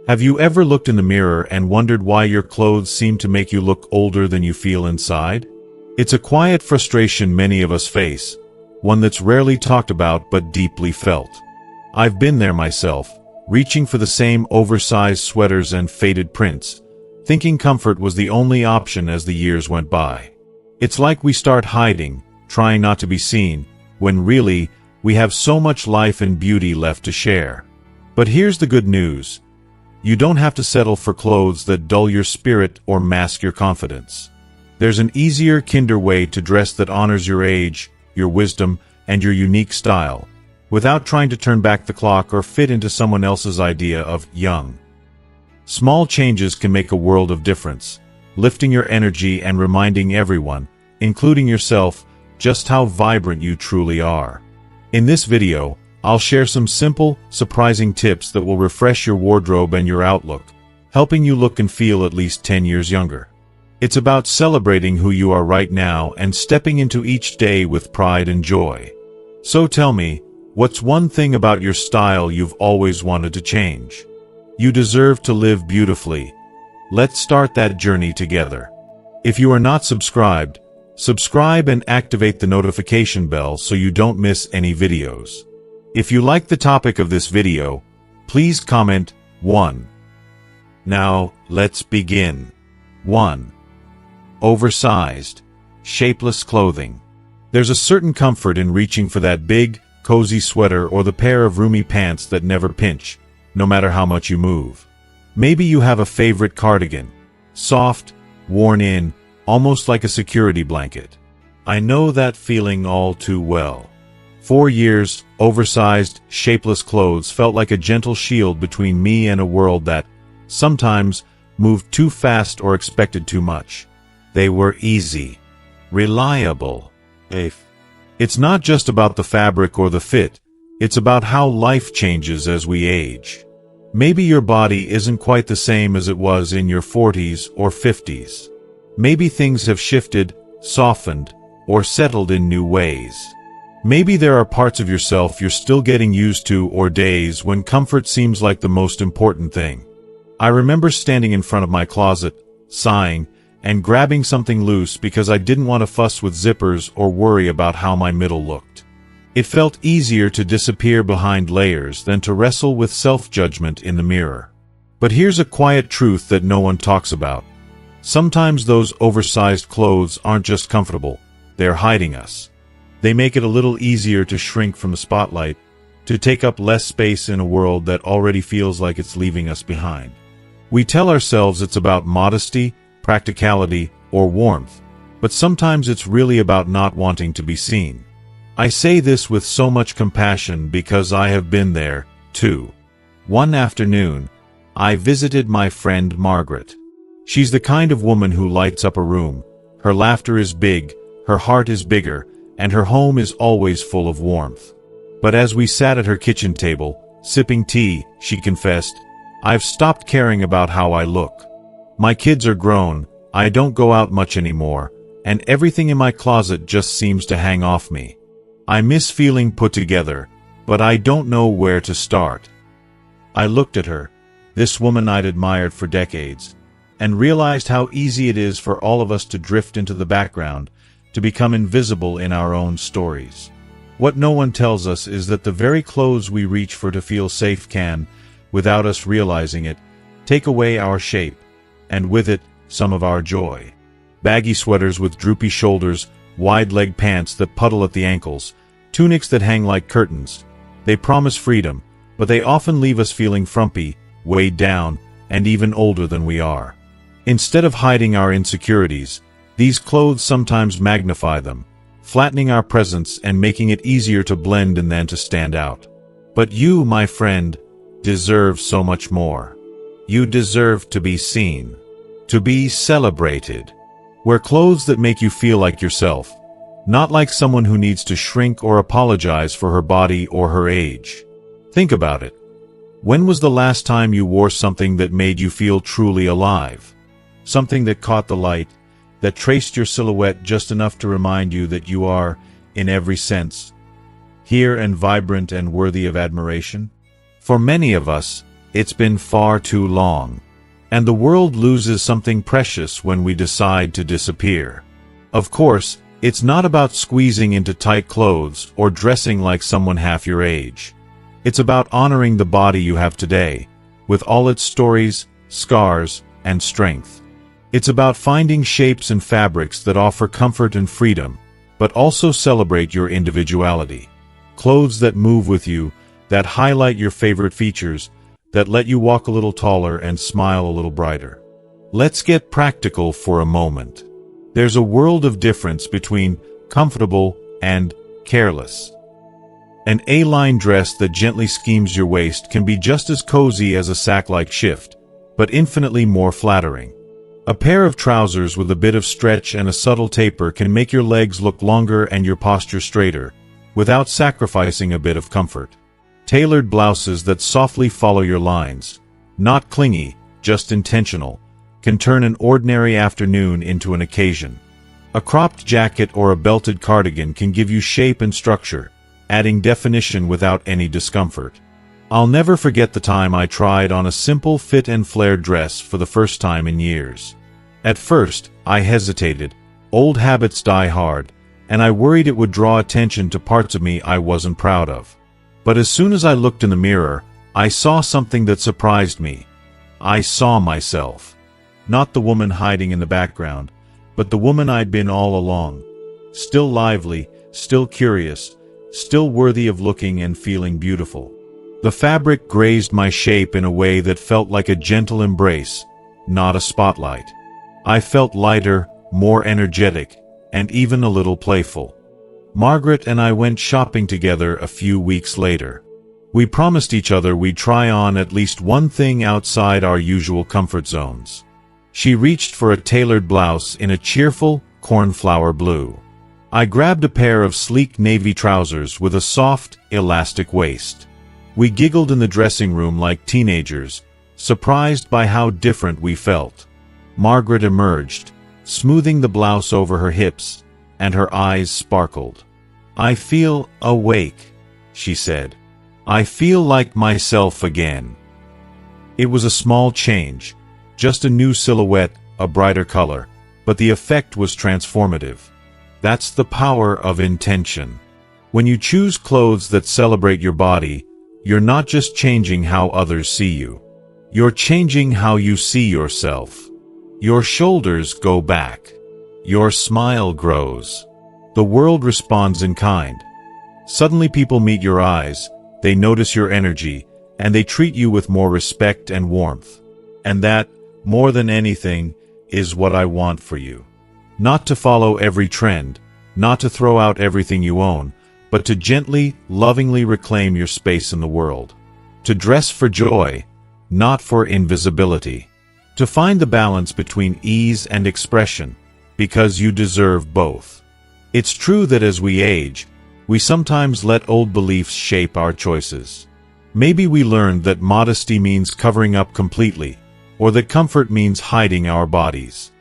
Have you ever looked in the mirror and wondered why your clothes seem to make you look older than you feel inside? It's a quiet frustration many of us face, one that's rarely talked about but deeply felt. I've been there myself, reaching for the same oversized sweaters and faded prints, thinking comfort was the only option as the years went by. It's like we start hiding, trying not to be seen, when really, we have so much life and beauty left to share. But here's the good news. You don't have to settle for clothes that dull your spirit or mask your confidence. There's an easier, kinder way to dress that honors your age, your wisdom, and your unique style, without trying to turn back the clock or fit into someone else's idea of young. Small changes can make a world of difference, lifting your energy and reminding everyone, including yourself, just how vibrant you truly are. In this video, I'll share some simple, surprising tips that will refresh your wardrobe and your outlook, helping you look and feel at least 10 years younger. It's about celebrating who you are right now and stepping into each day with pride and joy. So tell me, what's one thing about your style you've always wanted to change? You deserve to live beautifully. Let's start that journey together. If you are not subscribed, subscribe and activate the notification bell so you don't miss any videos. If you like the topic of this video, please comment 1. Now, let's begin. 1. Oversized, shapeless clothing. There's a certain comfort in reaching for that big, cozy sweater or the pair of roomy pants that never pinch, no matter how much you move. Maybe you have a favorite cardigan, soft, worn in, almost like a security blanket. I know that feeling all too well. For years, oversized, shapeless clothes felt like a gentle shield between me and a world that, sometimes, moved too fast or expected too much. They were easy, reliable, safe. It's not just about the fabric or the fit, it's about how life changes as we age. Maybe your body isn't quite the same as it was in your 40s or 50s. Maybe things have shifted, softened, or settled in new ways. Maybe there are parts of yourself you're still getting used to or days when comfort seems like the most important thing. I remember standing in front of my closet, sighing, and grabbing something loose because I didn't want to fuss with zippers or worry about how my middle looked. It felt easier to disappear behind layers than to wrestle with self-judgment in the mirror. But here's a quiet truth that no one talks about. Sometimes those oversized clothes aren't just comfortable, they're hiding us. They make it a little easier to shrink from the spotlight, to take up less space in a world that already feels like it's leaving us behind. We tell ourselves it's about modesty, practicality, or warmth, but sometimes it's really about not wanting to be seen. I say this with so much compassion because I have been there, too. One afternoon, I visited my friend Margaret. She's the kind of woman who lights up a room. Her laughter is big, her heart is bigger, and her home is always full of warmth. But as we sat at her kitchen table, sipping tea, she confessed, "I've stopped caring about how I look. My kids are grown, I don't go out much anymore, and everything in my closet just seems to hang off me. I miss feeling put together, but I don't know where to start." I looked at her, this woman I'd admired for decades, and realized how easy it is for all of us to drift into the background, to become invisible in our own stories. What no one tells us is that the very clothes we reach for to feel safe can, without us realizing it, take away our shape, and with it, some of our joy. Baggy sweaters with droopy shoulders, wide-leg pants that puddle at the ankles, tunics that hang like curtains. They promise freedom, but they often leave us feeling frumpy, weighed down, and even older than we are. Instead of hiding our insecurities, these clothes sometimes magnify them, flattening our presence and making it easier to blend in than to stand out. But you, my friend, deserve so much more. You deserve to be seen, to be celebrated. Wear clothes that make you feel like yourself, not like someone who needs to shrink or apologize for her body or her age. Think about it. When was the last time you wore something that made you feel truly alive? Something that caught the light, that traced your silhouette just enough to remind you that you are, in every sense, here and vibrant and worthy of admiration? For many of us, It's been far too long. And the world loses something precious when we decide to disappear. Of course, it's not about squeezing into tight clothes or dressing like someone half your age. It's about honoring the body you have today, with all its stories, scars, and strength. It's about finding shapes and fabrics that offer comfort and freedom, but also celebrate your individuality. Clothes that move with you, that highlight your favorite features, that let you walk a little taller and smile a little brighter. Let's get practical for a moment. There's a world of difference between comfortable and careless. An A-line dress that gently schemes your waist can be just as cozy as a sack-like shift, but infinitely more flattering. A pair of trousers with a bit of stretch and a subtle taper can make your legs look longer and your posture straighter, without sacrificing a bit of comfort. Tailored blouses that softly follow your lines, not clingy, just intentional, can turn an ordinary afternoon into an occasion. A cropped jacket or a belted cardigan can give you shape and structure, adding definition without any discomfort. I'll never forget the time I tried on a simple fit and flare dress for the first time in years. At first, I hesitated. Old habits die hard, and I worried it would draw attention to parts of me I wasn't proud of. But as soon as I looked in the mirror, I saw something that surprised me. I saw myself. Not the woman hiding in the background, but the woman I'd been all along. Still lively, still curious, still worthy of looking and feeling beautiful. The fabric grazed my shape in a way that felt like a gentle embrace, not a spotlight. I felt lighter, more energetic, and even a little playful. Margaret and I went shopping together a few weeks later. We promised each other we'd try on at least one thing outside our usual comfort zones. She reached for a tailored blouse in a cheerful, cornflower blue. I grabbed a pair of sleek navy trousers with a soft, elastic waist. We giggled in the dressing room like teenagers, surprised by how different we felt. Margaret emerged, smoothing the blouse over her hips, and her eyes sparkled. "I feel awake," she said. "I feel like myself again." It was a small change, just a new silhouette, a brighter color, but the effect was transformative. That's the power of intention. When you choose clothes that celebrate your body, you're not just changing how others see you. You're changing how you see yourself. Your shoulders go back. Your smile grows. The world responds in kind. Suddenly people meet your eyes, they notice your energy, and they treat you with more respect and warmth. And that, more than anything, is what I want for you. Not to follow every trend, not to throw out everything you own, but to gently, lovingly reclaim your space in the world. To dress for joy, not for invisibility. To find the balance between ease and expression, because you deserve both. It's true that as we age, we sometimes let old beliefs shape our choices. Maybe we learned that modesty means covering up completely, or that comfort means hiding our bodies.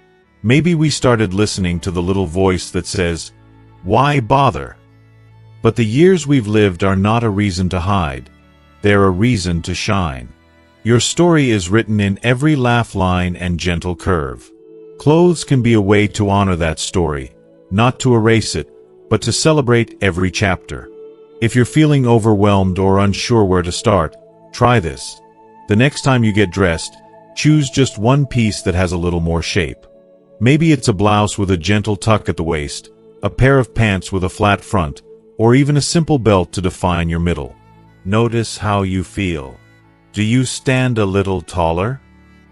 Maybe we started listening to the little voice that says, "Why bother?" But the years we've lived are not a reason to hide. They're a reason to shine. Your story is written in every laugh line and gentle curve. Clothes can be a way to honor that story, not to erase it, but to celebrate every chapter. If you're feeling overwhelmed or unsure where to start, try this. The next time you get dressed, choose just one piece that has a little more shape. Maybe it's a blouse with a gentle tuck at the waist, a pair of pants with a flat front, or even a simple belt to define your middle. Notice how you feel. Do you stand a little taller?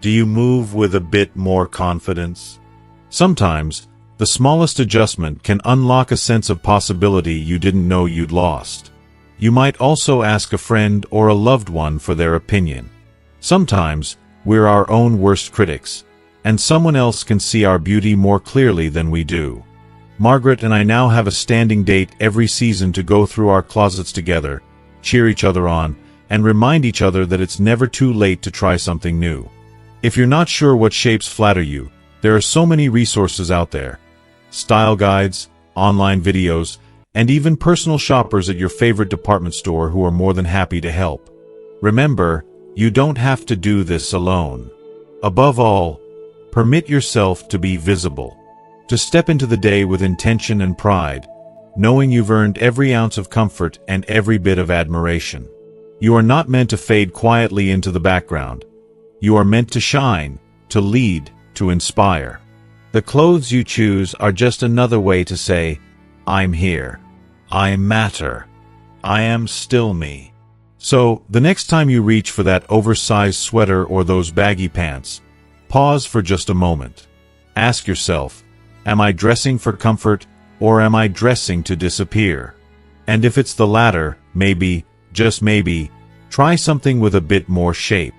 Do you move with a bit more confidence? Sometimes, the smallest adjustment can unlock a sense of possibility you didn't know you'd lost. You might also ask a friend or a loved one for their opinion. Sometimes, we're our own worst critics, and someone else can see our beauty more clearly than we do. Margaret and I now have a standing date every season to go through our closets together, cheer each other on, and remind each other that it's never too late to try something new. If you're not sure what shapes flatter you, there are so many resources out there. Style guides, online videos, and even personal shoppers at your favorite department store who are more than happy to help. Remember, You don't have to do this alone. Above all, permit yourself to be visible. To step into the day with intention and pride, knowing you've earned every ounce of comfort and every bit of admiration. You are not meant to fade quietly into the background. You are meant to shine, to lead, to inspire. The clothes you choose are just another way to say, I'm here. I matter. I am still me. So, the next time you reach for that oversized sweater or those baggy pants, pause for just a moment. Ask yourself, am I dressing for comfort, or am I dressing to disappear? And if it's the latter, maybe, just maybe, try something with a bit more shape.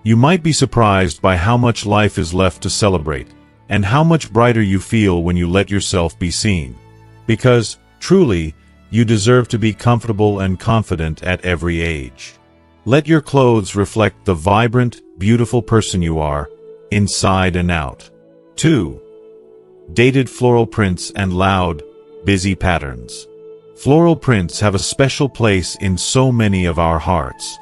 You might be surprised by how much life is left to celebrate, and how much brighter you feel when you let yourself be seen. Because, truly, you deserve to be comfortable and confident at every age. Let your clothes reflect the vibrant, beautiful person you are, inside and out. 2. Dated floral prints and loud, busy patterns. Floral prints have a special place in so many of our hearts.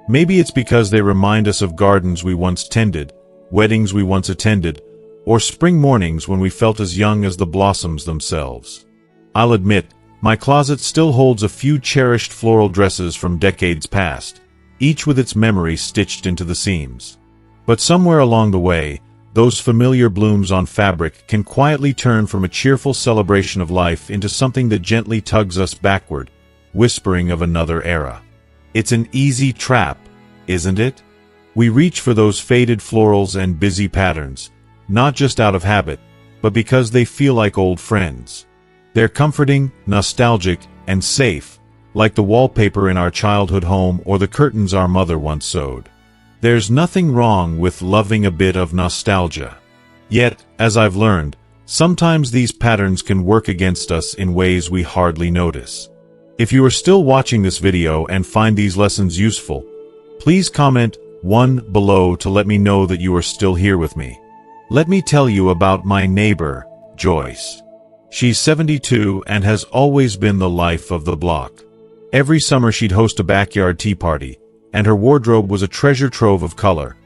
Maybe it's because they remind us of gardens we once tended, weddings we once attended, or spring mornings when we felt as young as the blossoms themselves. I'll admit, my closet still holds a few cherished floral dresses from decades past, each with its memory stitched into the seams. But somewhere along the way, those familiar blooms on fabric can quietly turn from a cheerful celebration of life into something that gently tugs us backward, whispering of another era. It's an easy trap, isn't it? We reach for those faded florals and busy patterns, not just out of habit, but because they feel like old friends. They're comforting, nostalgic, and safe, like the wallpaper in our childhood home or the curtains our mother once sewed. There's nothing wrong with loving a bit of nostalgia. Yet, as I've learned, sometimes these patterns can work against us in ways we hardly notice. If you are still watching this video and find these lessons useful, please comment 1 below to let me know that you are still here with me. Let me tell you about my neighbor, Joyce. She's 72 and has always been the life of the block. Every summer she'd host a backyard tea party, and her wardrobe was a treasure trove of color.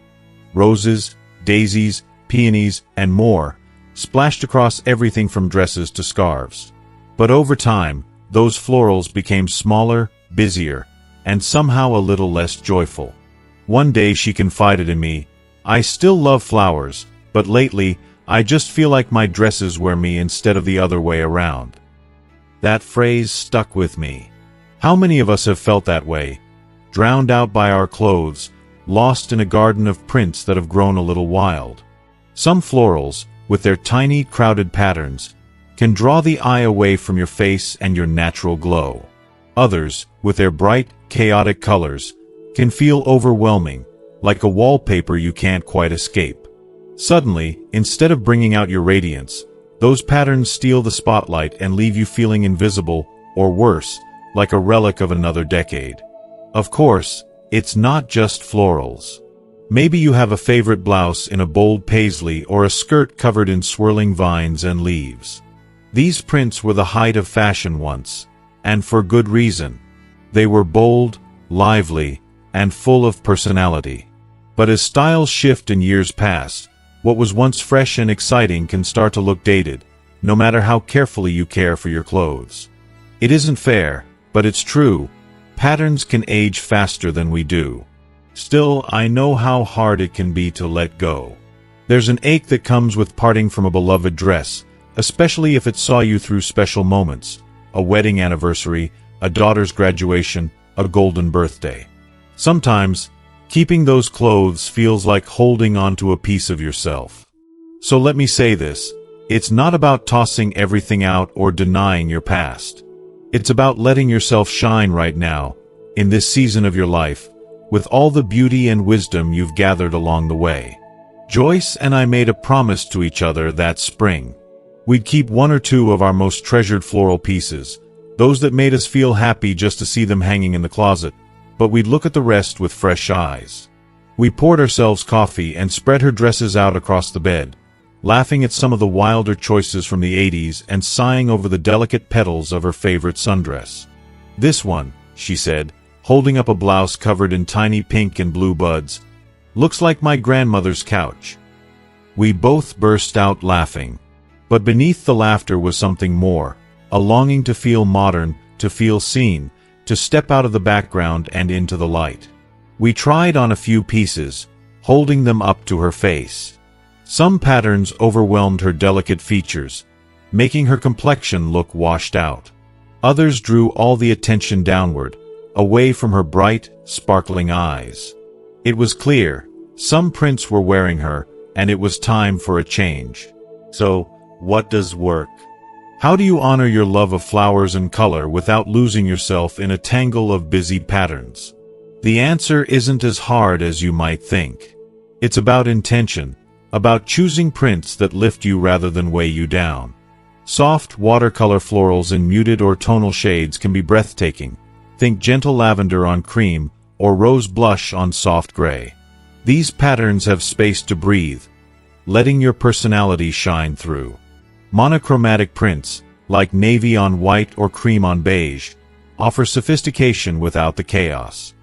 Roses, daisies, peonies, and more, splashed across everything from dresses to scarves. But over time, those florals became smaller, busier, and somehow a little less joyful. One day she confided in me, I still love flowers, but lately, I just feel like my dresses wear me instead of the other way around. That phrase stuck with me. How many of us have felt that way, drowned out by our clothes, lost in a garden of prints that have grown a little wild? Some florals, with their tiny, crowded patterns, can draw the eye away from your face and your natural glow. Others, with their bright, chaotic colors, can feel overwhelming, like a wallpaper you can't quite escape. Suddenly, instead of bringing out your radiance, those patterns steal the spotlight and leave you feeling invisible, or worse, like a relic of another decade. Of course, it's not just florals. Maybe you have a favorite blouse in a bold paisley or a skirt covered in swirling vines and leaves. These prints were the height of fashion once, and for good reason. They were bold, lively, and full of personality. But as styles shift and years pass, what was once fresh and exciting can start to look dated, no matter how carefully you care for your clothes. It isn't fair, but it's true. Patterns can age faster than we do. Still, I know how hard it can be to let go. There's an ache that comes with parting from a beloved dress, especially if it saw you through special moments, a wedding anniversary, a daughter's graduation, a golden birthday. Sometimes, keeping those clothes feels like holding on to a piece of yourself. So let me say this, it's not about tossing everything out or denying your past. It's about letting yourself shine right now, in this season of your life, with all the beauty and wisdom you've gathered along the way. Joyce and I made a promise to each other that spring. We'd keep 1 or 2 of our most treasured floral pieces, those that made us feel happy just to see them hanging in the closet, but we'd look at the rest with fresh eyes. We poured ourselves coffee and spread her dresses out across the bed, laughing at some of the wilder choices from the 80s and sighing over the delicate petals of her favorite sundress. This one, she said, holding up a blouse covered in tiny pink and blue buds. "Looks like my grandmother's couch." We both burst out laughing. But beneath the laughter was something more, a longing to feel modern, to feel seen, to step out of the background and into the light. We tried on a few pieces, holding them up to her face. Some patterns overwhelmed her delicate features, making her complexion look washed out. Others drew all the attention downward, away from her bright, sparkling eyes. It was clear, some prints were wearing her, and it was time for a change. So, what does work? How do you honor your love of flowers and color without losing yourself in a tangle of busy patterns? The answer isn't as hard as you might think. It's about intention, about choosing prints that lift you rather than weigh you down. Soft watercolor florals in muted or tonal shades can be breathtaking. Think gentle lavender on cream or rose blush on soft gray. These patterns have space to breathe, letting your personality shine through. Monochromatic prints, like navy on white or cream on beige, offer sophistication without the chaos.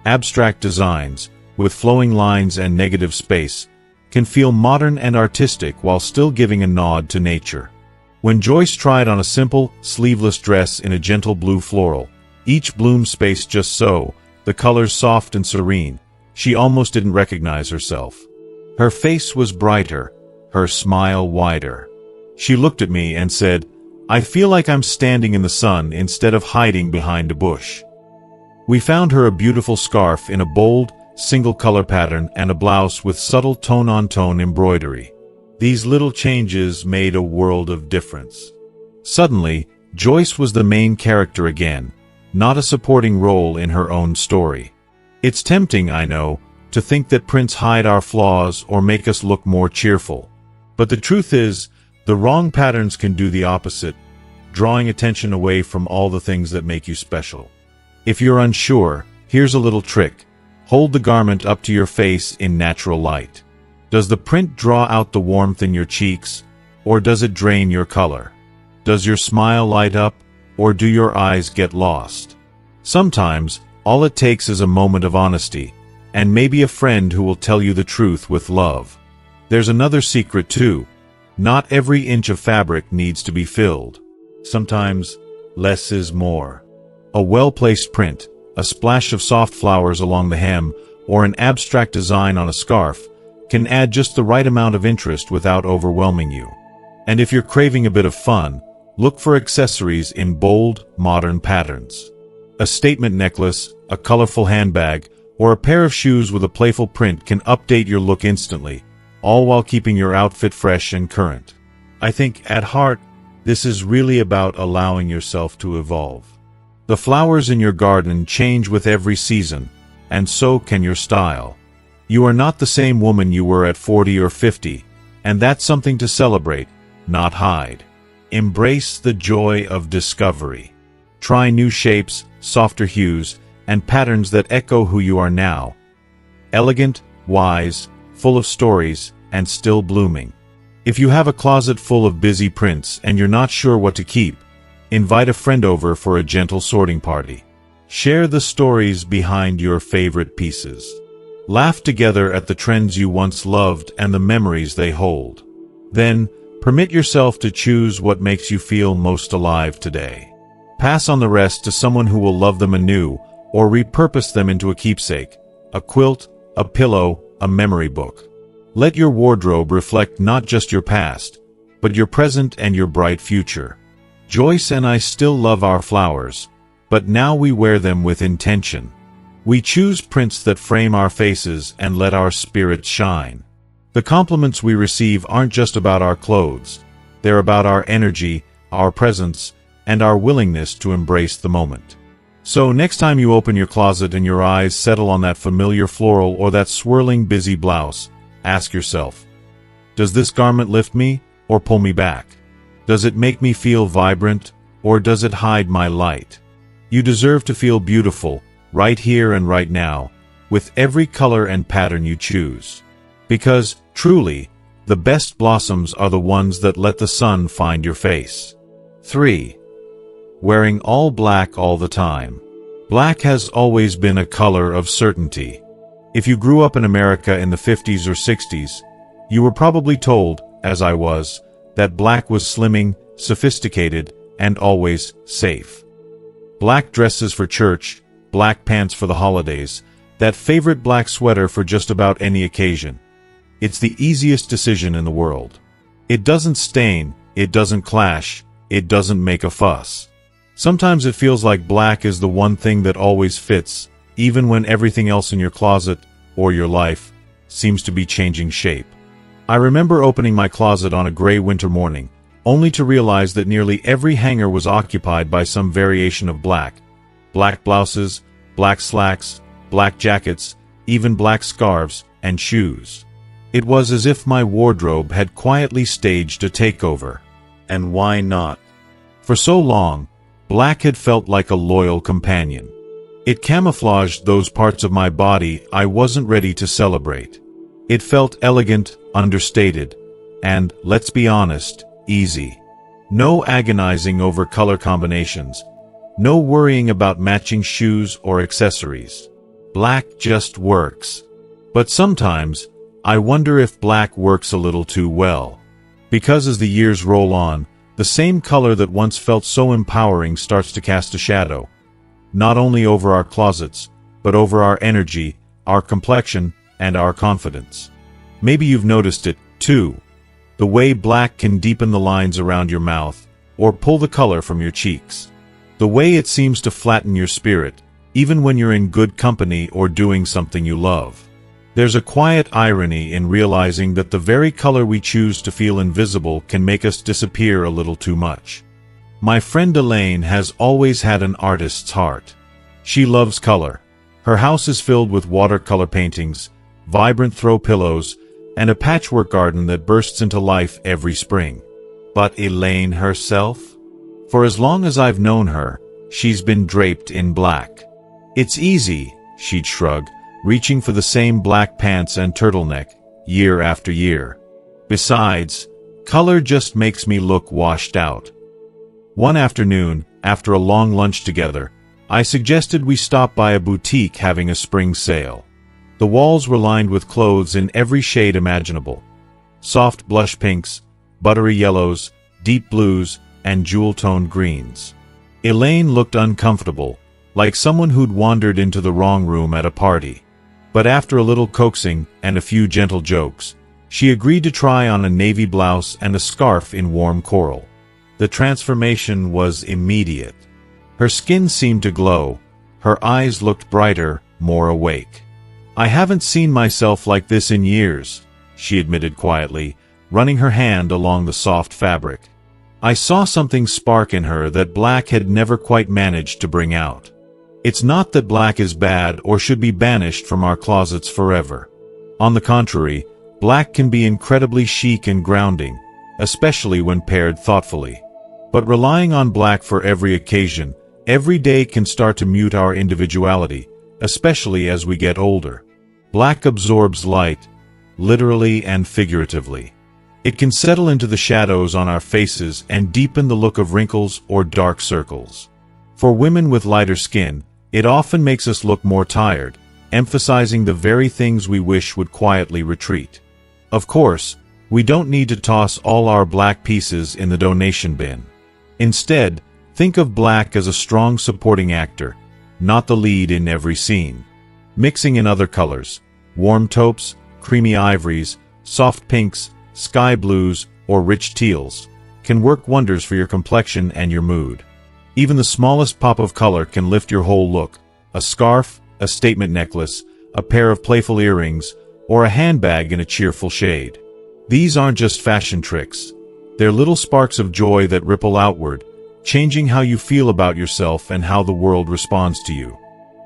Abstract designs, with flowing lines and negative space, can feel modern and artistic while still giving a nod to nature. When Joyce tried on a simple, sleeveless dress in a gentle blue floral, each bloom spaced just so, the colors soft and serene, she almost didn't recognize herself. Her face was brighter, her smile wider. She looked at me and said, "I feel like I'm standing in the sun instead of hiding behind a bush." We found her a beautiful scarf in a bold, single-color pattern and a blouse with subtle tone-on-tone embroidery. These little changes made a world of difference. Suddenly, Joyce was the main character again, not a supporting role in her own story. It's tempting, I know, to think that prints hide our flaws or make us look more cheerful. But the truth is, the wrong patterns can do the opposite, drawing attention away from all the things that make you special. If you're unsure, here's a little trick. Hold the garment up to your face in natural light. Does the print draw out the warmth in your cheeks, or does it drain your color? Does your smile light up, or do your eyes get lost? Sometimes, all it takes is a moment of honesty, and maybe a friend who will tell you the truth with love. There's another secret too. Not every inch of fabric needs to be filled. Sometimes, less is more. A well-placed print, a splash of soft flowers along the hem, or an abstract design on a scarf, can add just the right amount of interest without overwhelming you. And if you're craving a bit of fun, look for accessories in bold, modern patterns. A statement necklace, a colorful handbag, or a pair of shoes with a playful print can update your look instantly, all while keeping your outfit fresh and current. I think, at heart, this is really about allowing yourself to evolve. The flowers in your garden change with every season, and so can your style. You are not the same woman you were at 40 or 50, and that's something to celebrate, not hide. Embrace the joy of discovery. Try new shapes, softer hues, and patterns that echo who you are now. Elegant, wise, full of stories, and still blooming. If you have a closet full of busy prints and you're not sure what to keep, invite a friend over for a gentle sorting party. Share the stories behind your favorite pieces. Laugh together at the trends you once loved and the memories they hold. Then, permit yourself to choose what makes you feel most alive today. Pass on the rest to someone who will love them anew, or repurpose them into a keepsake, a quilt, a pillow, a memory book. Let your wardrobe reflect not just your past, but your present and your bright future. Joyce and I still love our flowers, but now we wear them with intention. We choose prints that frame our faces and let our spirits shine. The compliments we receive aren't just about our clothes. They're about our energy, our presence, and our willingness to embrace the moment. So next time you open your closet and your eyes settle on that familiar floral or that swirling busy blouse, ask yourself, does this garment lift me or pull me back? Does it make me feel vibrant or does it hide my light? You deserve to feel beautiful, right here and right now, with every color and pattern you choose. Because, truly, the best blossoms are the ones that let the sun find your face. 3. Wearing all black all the time. Black has always been a color of certainty. If you grew up in America in the 50s or 60s, you were probably told, as I was, that black was slimming, sophisticated, and always safe. Black dresses for church, black pants for the holidays, that favorite black sweater for just about any occasion. It's the easiest decision in the world. It doesn't stain, it doesn't clash, it doesn't make a fuss. Sometimes it feels like black is the one thing that always fits, even when everything else in your closet, or your life, seems to be changing shape. I remember opening my closet on a gray winter morning, only to realize that nearly every hanger was occupied by some variation of black. Black blouses, black slacks, black jackets, even black scarves and shoes. It was as if my wardrobe had quietly staged a takeover. And why not? For so long, black had felt like a loyal companion. It camouflaged those parts of my body I wasn't ready to celebrate. It felt elegant, understated, and, let's be honest, easy. No agonizing over color combinations. No worrying about matching shoes or accessories. Black just works. But sometimes, I wonder if black works a little too well. Because as the years roll on, the same color that once felt so empowering starts to cast a shadow. Not only over our closets, but over our energy, our complexion, and our confidence. Maybe you've noticed it, too. The way black can deepen the lines around your mouth, or pull the color from your cheeks. The way it seems to flatten your spirit, even when you're in good company or doing something you love. There's a quiet irony in realizing that the very color we choose to feel invisible can make us disappear a little too much. My friend Elaine has always had an artist's heart. She loves color. Her house is filled with watercolor paintings, vibrant throw pillows, and a patchwork garden that bursts into life every spring. But Elaine herself? For as long as I've known her, she's been draped in black. It's easy, she'd shrug, reaching for the same black pants and turtleneck, year after year. Besides, color just makes me look washed out. One afternoon, after a long lunch together, I suggested we stop by a boutique having a spring sale. The walls were lined with clothes in every shade imaginable. Soft blush pinks, buttery yellows, deep blues, and jewel-toned greens. Elaine looked uncomfortable, like someone who'd wandered into the wrong room at a party. But after a little coaxing and a few gentle jokes, she agreed to try on a navy blouse and a scarf in warm coral. The transformation was immediate. Her skin seemed to glow. Her eyes looked brighter, more awake. "I haven't seen myself like this in years," she admitted quietly, running her hand along the soft fabric. I saw something spark in her that black had never quite managed to bring out. It's not that black is bad or should be banished from our closets forever. On the contrary, black can be incredibly chic and grounding, especially when paired thoughtfully. But relying on black for every occasion, every day can start to mute our individuality, especially as we get older. Black absorbs light, literally and figuratively. It can settle into the shadows on our faces and deepen the look of wrinkles or dark circles. For women with lighter skin, it often makes us look more tired, emphasizing the very things we wish would quietly retreat. Of course, we don't need to toss all our black pieces in the donation bin. Instead, think of black as a strong supporting actor, not the lead in every scene. Mixing in other colors, warm taupes, creamy ivories, soft pinks, sky blues, or rich teals, can work wonders for your complexion and your mood. Even the smallest pop of color can lift your whole look. A scarf, a statement necklace, a pair of playful earrings, or a handbag in a cheerful shade. These aren't just fashion tricks. They're little sparks of joy that ripple outward, changing how you feel about yourself and how the world responds to you.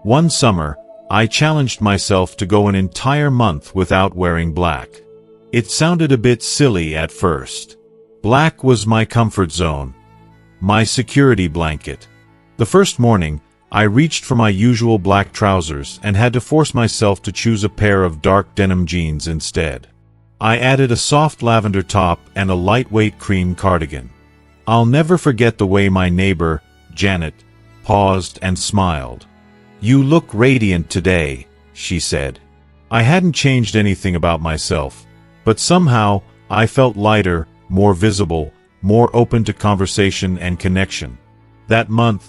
One summer, I challenged myself to go an entire month without wearing black. It sounded a bit silly at first. Black was my comfort zone, my security blanket. The first morning, I reached for my usual black trousers and had to force myself to choose a pair of dark denim jeans instead. I added a soft lavender top and a lightweight cream cardigan. I'll never forget the way my neighbor, Janet, paused and smiled. "You look radiant today," she said. I hadn't changed anything about myself, but somehow I felt lighter, more visible, more open to conversation and connection. That month,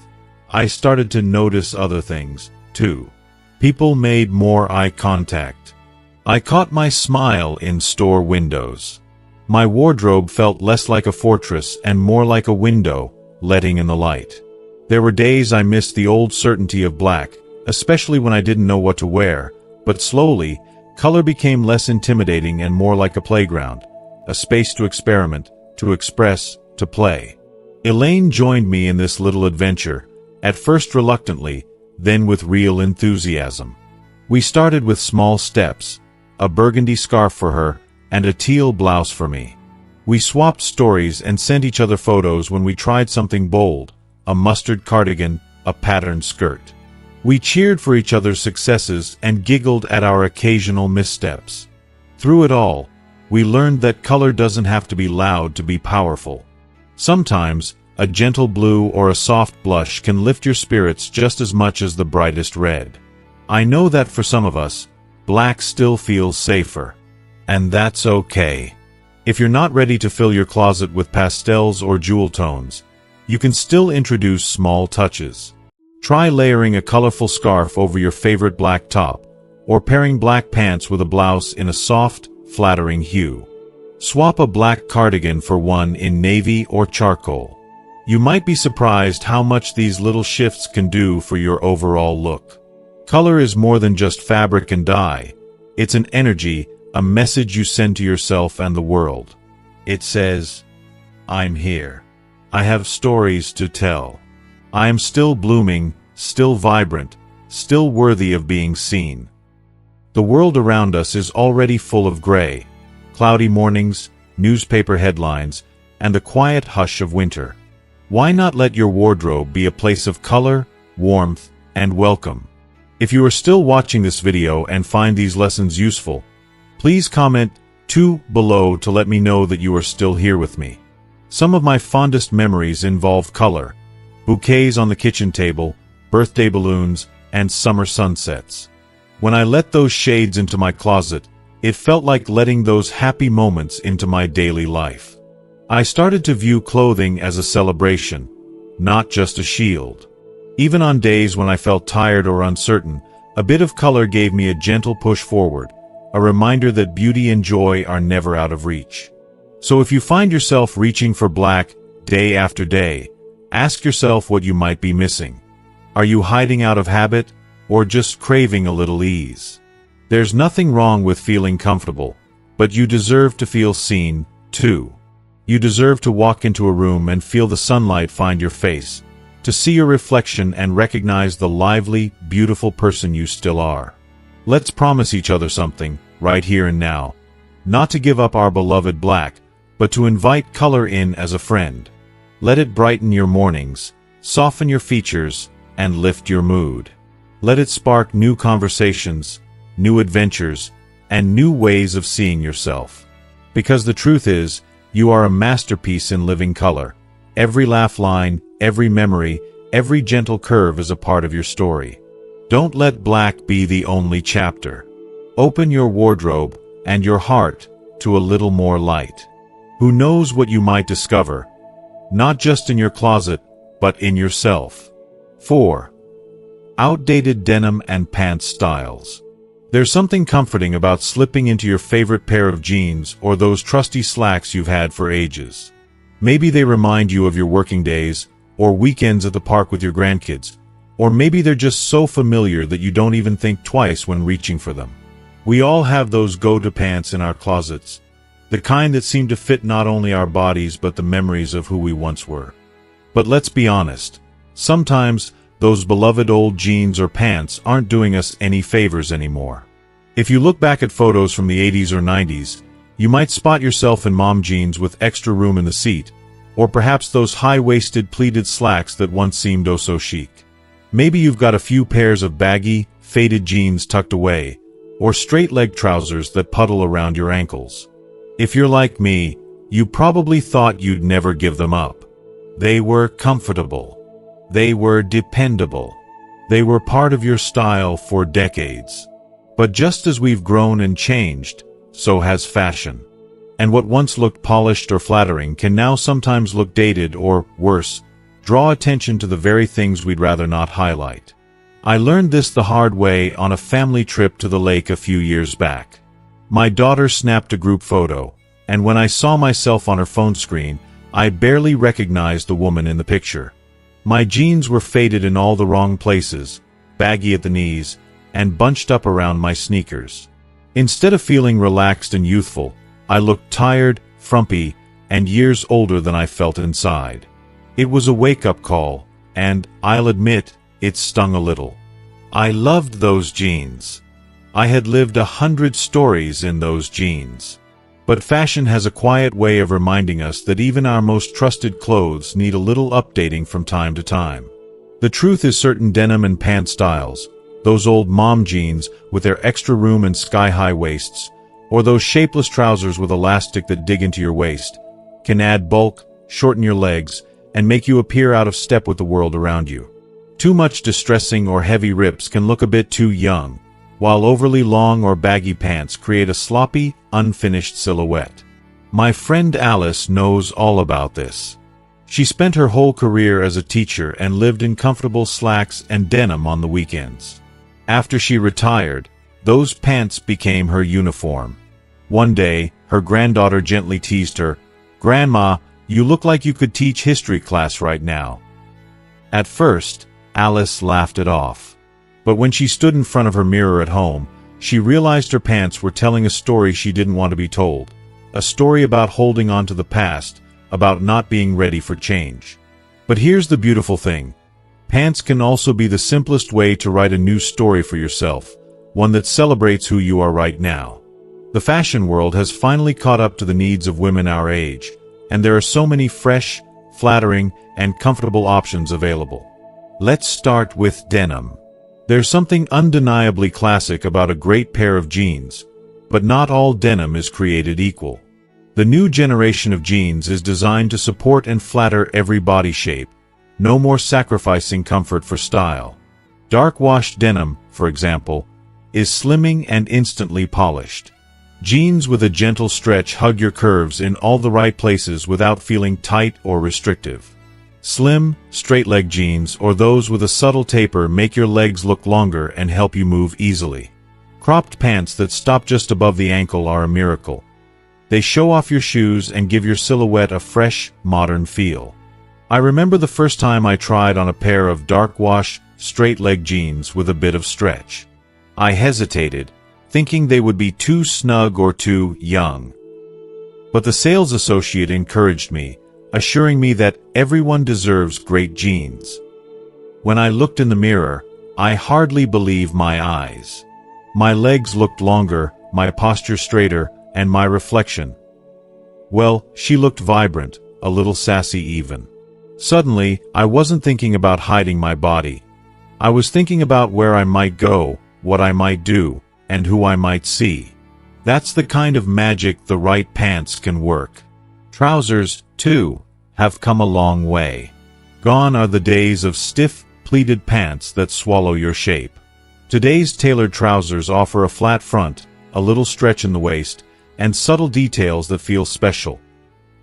I started to notice other things, too. People made more eye contact. I caught my smile in store windows. My wardrobe felt less like a fortress and more like a window, letting in the light. There were days I missed the old certainty of black, especially when I didn't know what to wear, but slowly, color became less intimidating and more like a playground, a space to experiment, to express, to play. Elaine joined me in this little adventure, at first reluctantly, then with real enthusiasm. We started with small steps, a burgundy scarf for her, and a teal blouse for me. We swapped stories and sent each other photos when we tried something bold, a mustard cardigan, a patterned skirt. We cheered for each other's successes and giggled at our occasional missteps. Through it all, we learned that color doesn't have to be loud to be powerful. Sometimes, a gentle blue or a soft blush can lift your spirits just as much as the brightest red. I know that for some of us, black still feels safer. And that's okay. If you're not ready to fill your closet with pastels or jewel tones, you can still introduce small touches. Try layering a colorful scarf over your favorite black top, or pairing black pants with a blouse in a soft, flattering hue. Swap a black cardigan for one in navy or charcoal. You might be surprised how much these little shifts can do for your overall look. Color is more than just fabric and dye. It's an energy, a message you send to yourself and the world. It says, "I'm here. I have stories to tell. I am still blooming, still vibrant, still worthy of being seen." The world around us is already full of gray, cloudy mornings, newspaper headlines, and the quiet hush of winter. Why not let your wardrobe be a place of color, warmth, and welcome? If you are still watching this video and find these lessons useful, please comment below to let me know that you are still here with me. Some of my fondest memories involve color: bouquets on the kitchen table, birthday balloons, and summer sunsets. When I let those shades into my closet, it felt like letting those happy moments into my daily life. I started to view clothing as a celebration, not just a shield. Even on days when I felt tired or uncertain, a bit of color gave me a gentle push forward, a reminder that beauty and joy are never out of reach. So if you find yourself reaching for black day after day, ask yourself what you might be missing. Are you hiding out of habit, or just craving a little ease? There's nothing wrong with feeling comfortable, but you deserve to feel seen, too. You deserve to walk into a room and feel the sunlight find your face, to see your reflection and recognize the lively, beautiful person you still are. Let's promise each other something, right here and now. Not to give up our beloved black, but to invite color in as a friend. Let it brighten your mornings, soften your features, and lift your mood. Let it spark new conversations, new adventures, and new ways of seeing yourself. Because the truth is, you are a masterpiece in living color. Every laugh line, every memory, every gentle curve is a part of your story. Don't let black be the only chapter. Open your wardrobe and your heart to a little more light. Who knows what you might discover, not just in your closet, but in yourself. 4. Outdated denim and pants styles. There's something comforting about slipping into your favorite pair of jeans or those trusty slacks you've had for ages. Maybe they remind you of your working days, or weekends at the park with your grandkids, or maybe they're just so familiar that you don't even think twice when reaching for them. We all have those go-to pants in our closets, the kind that seem to fit not only our bodies but the memories of who we once were. But let's be honest, sometimes those beloved old jeans or pants aren't doing us any favors anymore. If you look back at photos from the 80s or 90s, you might spot yourself in mom jeans with extra room in the seat, or perhaps those high-waisted pleated slacks that once seemed oh so chic. Maybe you've got a few pairs of baggy, faded jeans tucked away, or straight-leg trousers that puddle around your ankles. If you're like me, you probably thought you'd never give them up. They were comfortable. They were dependable. They were part of your style for decades. But just as we've grown and changed, so has fashion. And what once looked polished or flattering can now sometimes look dated or, worse, draw attention to the very things we'd rather not highlight. I learned this the hard way on a family trip to the lake a few years back. My daughter snapped a group photo, and when I saw myself on her phone screen, I barely recognized the woman in the picture. My jeans were faded in all the wrong places, baggy at the knees, and bunched up around my sneakers. Instead of feeling relaxed and youthful, I looked tired, frumpy, and years older than I felt inside. It was a wake-up call, and, I'll admit, it stung a little. I loved those jeans. I had lived 100 stories in those jeans. But fashion has a quiet way of reminding us that even our most trusted clothes need a little updating from time to time. The truth is, certain denim and pant styles, those old mom jeans with their extra room and sky-high waists, or those shapeless trousers with elastic that dig into your waist, can add bulk, shorten your legs, and make you appear out of step with the world around you. Too much distressing or heavy rips can look a bit too young, while overly long or baggy pants create a sloppy, unfinished silhouette. My friend Alice knows all about this. She spent her whole career as a teacher and lived in comfortable slacks and denim on the weekends. After she retired, those pants became her uniform. One day, her granddaughter gently teased her, "Grandma, you look like you could teach history class right now." At first, Alice laughed it off. But when she stood in front of her mirror at home, she realized her pants were telling a story she didn't want to be told. A story about holding on to the past, about not being ready for change. But here's the beautiful thing. Pants can also be the simplest way to write a new story for yourself, one that celebrates who you are right now. The fashion world has finally caught up to the needs of women our age, and there are so many fresh, flattering, and comfortable options available. Let's start with denim. There's something undeniably classic about a great pair of jeans, but not all denim is created equal. The new generation of jeans is designed to support and flatter every body shape, no more sacrificing comfort for style. Dark-washed denim, for example, is slimming and instantly polished. Jeans with a gentle stretch hug your curves in all the right places without feeling tight or restrictive. Slim, straight-leg jeans or those with a subtle taper make your legs look longer and help you move easily. Cropped pants that stop just above the ankle are a miracle. They show off your shoes and give your silhouette a fresh, modern feel. I remember the first time I tried on a pair of dark-wash, straight-leg jeans with a bit of stretch. I hesitated, thinking they would be too snug or too young. But the sales associate encouraged me, assuring me that everyone deserves great jeans. When I looked in the mirror, I hardly believed my eyes. My legs looked longer, my posture straighter, and my reflection. Well, she looked vibrant, a little sassy even. Suddenly, I wasn't thinking about hiding my body. I was thinking about where I might go, what I might do, and who I might see. That's the kind of magic the right pants can work. Trousers, too, have come a long way. Gone are the days of stiff, pleated pants that swallow your shape. Today's tailored trousers offer a flat front, a little stretch in the waist, and subtle details that feel special.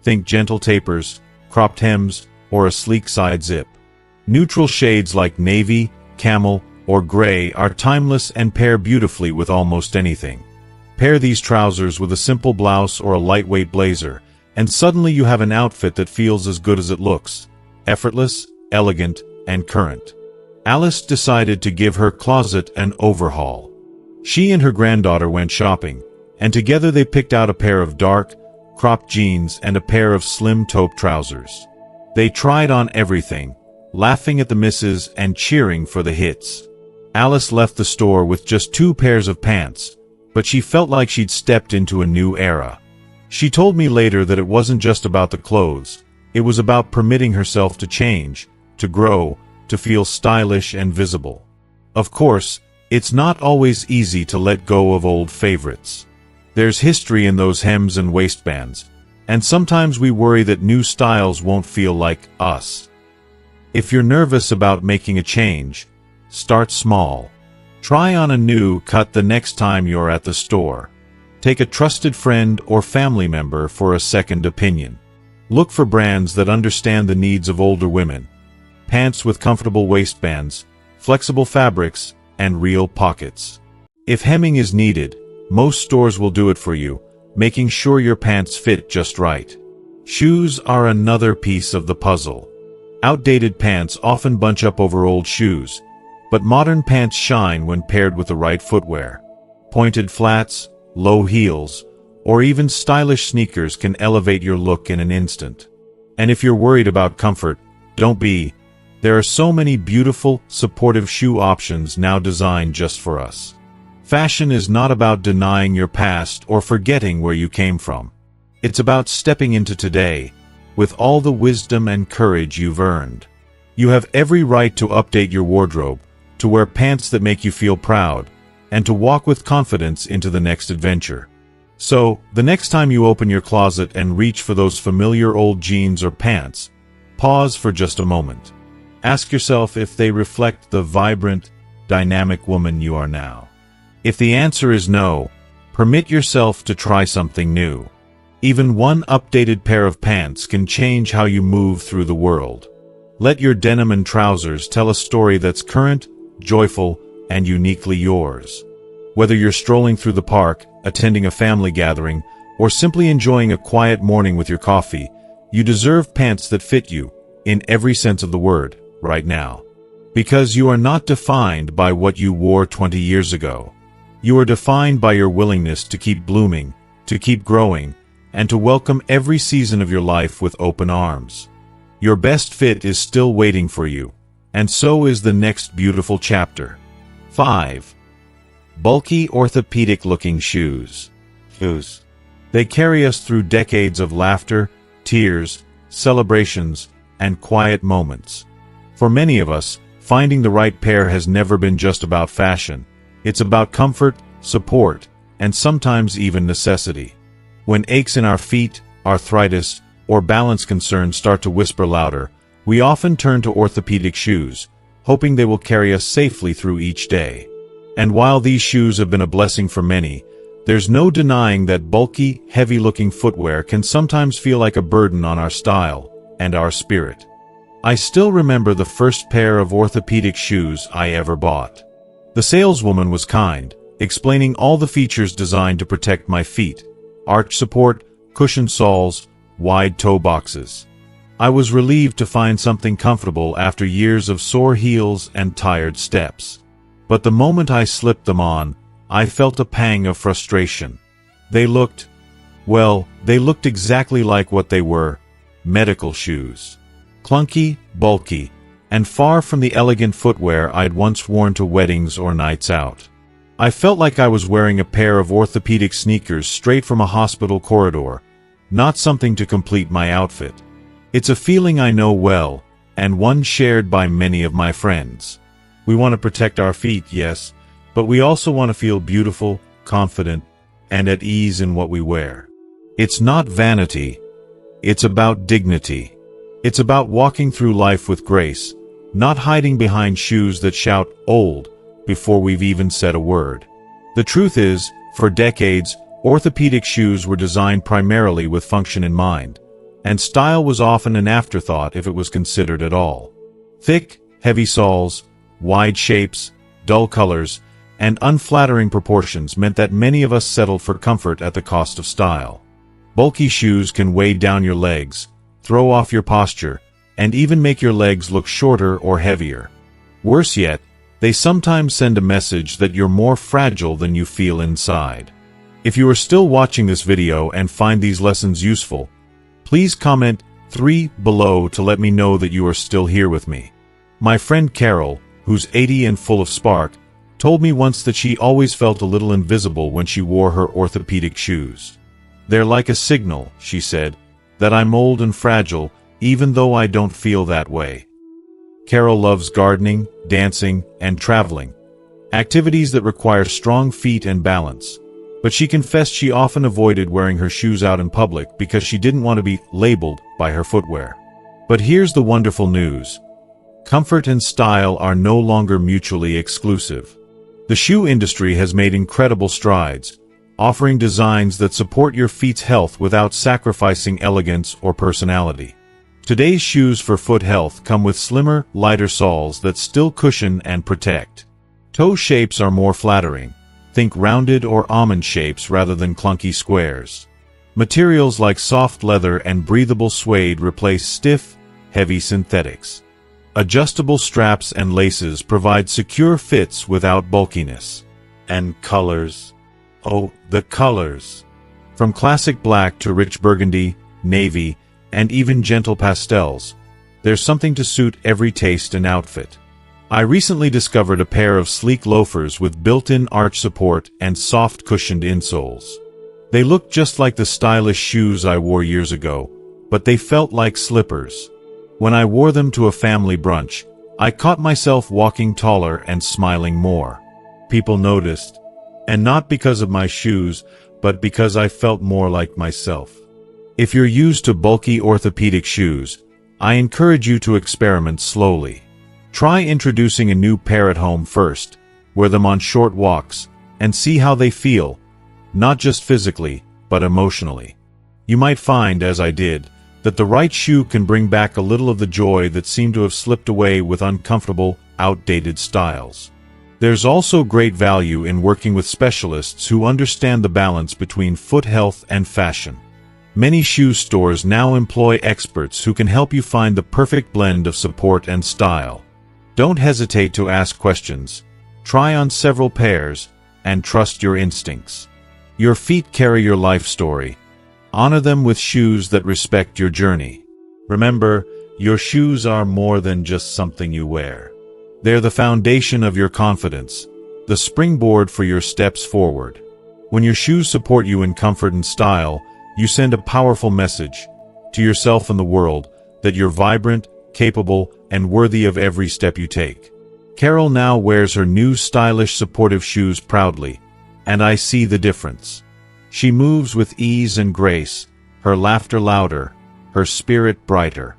Think gentle tapers, cropped hems, or a sleek side zip. Neutral shades like navy, camel, or gray are timeless and pair beautifully with almost anything. Pair these trousers with a simple blouse or a lightweight blazer, and suddenly you have an outfit that feels as good as it looks, effortless, elegant, and current. Alice decided to give her closet an overhaul. She and her granddaughter went shopping, and together they picked out a pair of dark, cropped jeans and a pair of slim taupe trousers. They tried on everything, laughing at the misses and cheering for the hits. Alice left the store with just 2 pairs of pants, but she felt like she'd stepped into a new era. She told me later that it wasn't just about the clothes, it was about permitting herself to change, to grow, to feel stylish and visible. Of course, it's not always easy to let go of old favorites. There's history in those hems and waistbands, and sometimes we worry that new styles won't feel like us. If you're nervous about making a change, Start small. Try on a new cut the next time you're at the store. Take a trusted friend or family member for a second opinion. Look for brands that understand the needs of older women. Pants with comfortable waistbands, flexible fabrics, and real pockets. If hemming is needed, most stores will do it for you, making sure your pants fit just right. Shoes are another piece of the puzzle. Outdated pants often bunch up over old shoes, but modern pants shine when paired with the right footwear. Pointed flats, low heels, or even stylish sneakers can elevate your look in an instant. And if you're worried about comfort, don't be. There are so many beautiful, supportive shoe options now designed just for us. Fashion is not about denying your past or forgetting where you came from. It's about stepping into today, with all the wisdom and courage you've earned. You have every right to update your wardrobe, to wear pants that make you feel proud, and to walk with confidence into the next adventure. So, the next time you open your closet and reach for those familiar old jeans or pants, pause for just a moment. Ask yourself if they reflect the vibrant, dynamic woman you are now. If the answer is no, permit yourself to try something new. Even one updated pair of pants can change how you move through the world. Let your denim and trousers tell a story that's current, joyful, and uniquely yours. Whether you're strolling through the park, attending a family gathering, or simply enjoying a quiet morning with your coffee, you deserve pants that fit you, in every sense of the word, right now. Because you are not defined by what you wore 20 years ago. You are defined by your willingness to keep blooming, to keep growing, and to welcome every season of your life with open arms. Your best fit is still waiting for you, and so is the next beautiful chapter. 5. Bulky orthopedic-looking shoes. They carry us through decades of laughter, tears, celebrations, and quiet moments. For many of us, finding the right pair has never been just about fashion. It's about comfort, support, and sometimes even necessity. When aches in our feet, arthritis, or balance concerns start to whisper louder, we often turn to orthopedic shoes, hoping they will carry us safely through each day. And while these shoes have been a blessing for many, there's no denying that bulky, heavy-looking footwear can sometimes feel like a burden on our style and our spirit. I still remember the first pair of orthopedic shoes I ever bought. The saleswoman was kind, explaining all the features designed to protect my feet: arch support, cushioned soles, wide toe boxes. I was relieved to find something comfortable after years of sore heels and tired steps. But the moment I slipped them on, I felt a pang of frustration. They looked exactly like what they were: medical shoes. Clunky, bulky, and far from the elegant footwear I'd once worn to weddings or nights out. I felt like I was wearing a pair of orthopedic sneakers straight from a hospital corridor, not something to complete my outfit. It's a feeling I know well, and one shared by many of my friends. We want to protect our feet, yes, but we also want to feel beautiful, confident, and at ease in what we wear. It's not vanity. It's about dignity. It's about walking through life with grace, not hiding behind shoes that shout "old" before we've even said a word. The truth is, for decades, orthopedic shoes were designed primarily with function in mind, and style was often an afterthought if it was considered at all. Thick, heavy soles, wide shapes, dull colors, and unflattering proportions meant that many of us settled for comfort at the cost of style. Bulky shoes can weigh down your legs, throw off your posture, and even make your legs look shorter or heavier. Worse yet, they sometimes send a message that you're more fragile than you feel inside. If you are still watching this video and find these lessons useful, please comment 3 below to let me know that you are still here with me. My friend Carol, who's 80 and full of spark, told me once that she always felt a little invisible when she wore her orthopedic shoes. "They're like a signal," she said, "that I'm old and fragile, even though I don't feel that way." Carol loves gardening, dancing, and traveling, activities that require strong feet and balance. But she confessed she often avoided wearing her shoes out in public because she didn't want to be labeled by her footwear. But here's the wonderful news. Comfort and style are no longer mutually exclusive. The shoe industry has made incredible strides, offering designs that support your feet's health without sacrificing elegance or personality. Today's shoes for foot health come with slimmer, lighter soles that still cushion and protect. Toe shapes are more flattering. Think rounded or almond shapes rather than clunky squares. Materials like soft leather and breathable suede replace stiff, heavy synthetics. Adjustable straps and laces provide secure fits without bulkiness. And colors. Oh, the colors! From classic black to rich burgundy, navy, and even gentle pastels, there's something to suit every taste and outfit. I recently discovered a pair of sleek loafers with built-in arch support and soft cushioned insoles. They looked just like the stylish shoes I wore years ago, but they felt like slippers. When I wore them to a family brunch, I caught myself walking taller and smiling more. People noticed, and not because of my shoes, but because I felt more like myself. If you're used to bulky orthopedic shoes, I encourage you to experiment slowly. Try introducing a new pair at home first, wear them on short walks, and see how they feel, not just physically, but emotionally. You might find, as I did, that the right shoe can bring back a little of the joy that seemed to have slipped away with uncomfortable, outdated styles. There's also great value in working with specialists who understand the balance between foot health and fashion. Many shoe stores now employ experts who can help you find the perfect blend of support and style. Don't hesitate to ask questions, try on several pairs, and trust your instincts. Your feet carry your life story. Honor them with shoes that respect your journey. Remember, your shoes are more than just something you wear. They're the foundation of your confidence, the springboard for your steps forward. When your shoes support you in comfort and style, you send a powerful message to yourself and the world that you're vibrant, capable, and worthy of every step you take. Carol now wears her new stylish supportive shoes proudly, and I see the difference. She moves with ease and grace, her laughter louder, her spirit brighter.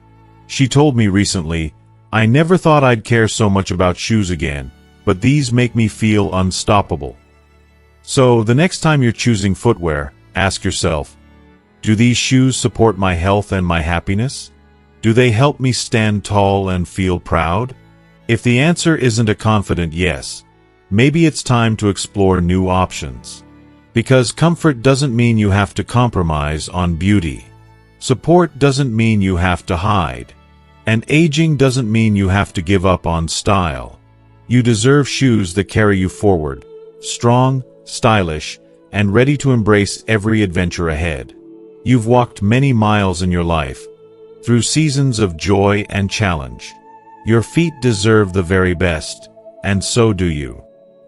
She told me recently, "I never thought I'd care so much about shoes again, but these make me feel unstoppable." So, the next time you're choosing footwear, ask yourself, do these shoes support my health and my happiness? Do they help me stand tall and feel proud? If the answer isn't a confident yes, maybe it's time to explore new options. Because comfort doesn't mean you have to compromise on beauty. Support doesn't mean you have to hide. And aging doesn't mean you have to give up on style. You deserve shoes that carry you forward, strong, stylish, and ready to embrace every adventure ahead. You've walked many miles in your life, through seasons of joy and challenge. Your feet deserve the very best, and so do you.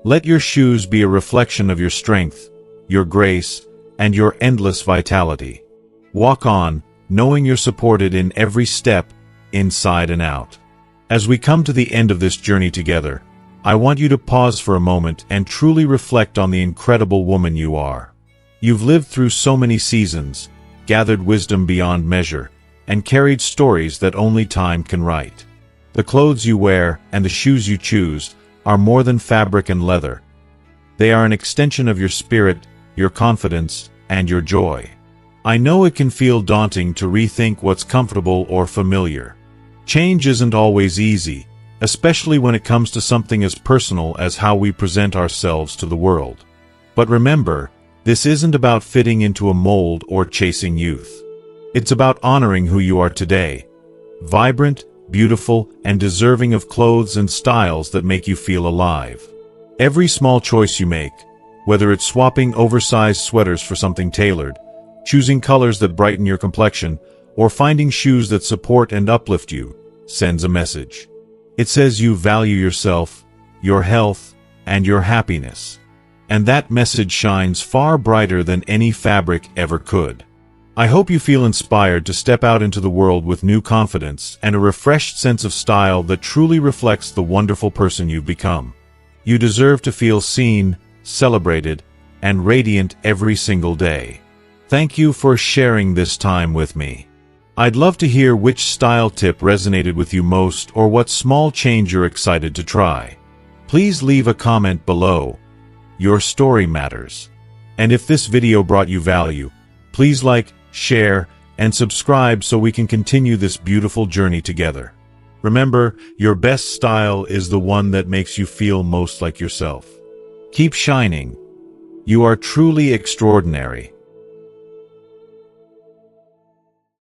Let your shoes be a reflection of your strength, your grace, and your endless vitality. Walk on, knowing you're supported in every step, inside and out. As we come to the end of this journey together, I want you to pause for a moment and truly reflect on the incredible woman you are. You've lived through so many seasons, gathered wisdom beyond measure, and carried stories that only time can write. The clothes you wear and the shoes you choose are more than fabric and leather. They are an extension of your spirit, your confidence, and your joy. I know it can feel daunting to rethink what's comfortable or familiar. Change isn't always easy, especially when it comes to something as personal as how we present ourselves to the world. But remember, this isn't about fitting into a mold or chasing youth. It's about honoring who you are today, vibrant, beautiful, and deserving of clothes and styles that make you feel alive. Every small choice you make, whether it's swapping oversized sweaters for something tailored, choosing colors that brighten your complexion, or finding shoes that support and uplift you, sends a message. It says you value yourself, your health, and your happiness. And that message shines far brighter than any fabric ever could. I hope you feel inspired to step out into the world with new confidence and a refreshed sense of style that truly reflects the wonderful person you've become. You deserve to feel seen, celebrated, and radiant every single day. Thank you for sharing this time with me. I'd love to hear which style tip resonated with you most or what small change you're excited to try. Please leave a comment below. Your story matters. And if this video brought you value, please like, share, and subscribe so we can continue this beautiful journey together. Remember, your best style is the one that makes you feel most like yourself. Keep shining. You are truly extraordinary.